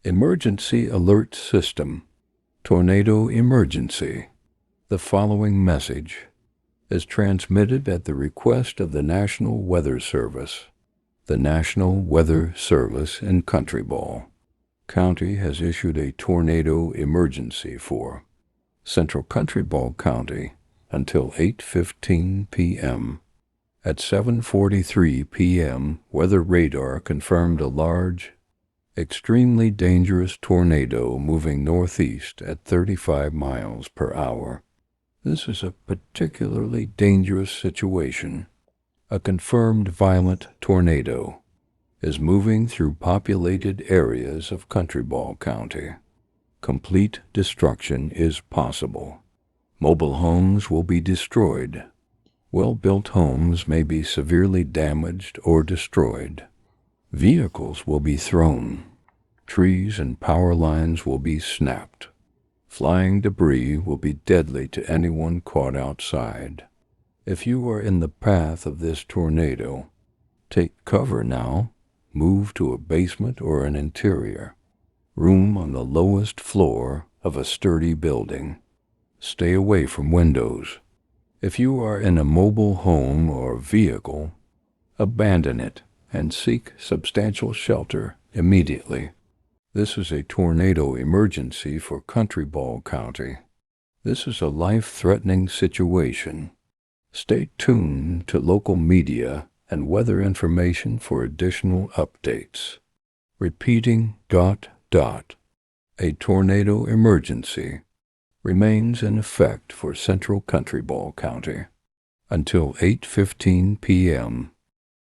Emergency Alert System. Tornado Emergency. The following message is transmitted at the request of the National Weather Service. The National Weather Service in Country Ball County has issued a tornado emergency for Central Country Ball County until 8:15 p.m. At 7:43 p.m., weather radar confirmed a large, extremely dangerous tornado moving northeast at 35 miles per hour. This is a particularly dangerous situation. A confirmed violent tornado is moving through populated areas of Country Ball County. Complete destruction is possible. Mobile homes will be destroyed. Well-built homes may be severely damaged or destroyed. Vehicles will be thrown. Trees and power lines will be snapped. Flying debris will be deadly to anyone caught outside. If you are in the path of this tornado, take cover now. Move to a basement or an interior room on the lowest floor of a sturdy building. Stay away from windows. If you are in a mobile home or vehicle, abandon it and seek substantial shelter immediately. This is a tornado emergency for Country Ball County. This is a life-threatening situation. Stay tuned to local media and weather information for additional updates. Repeating ... A tornado emergency remains in effect for Central Country Ball County until 8:15 p.m.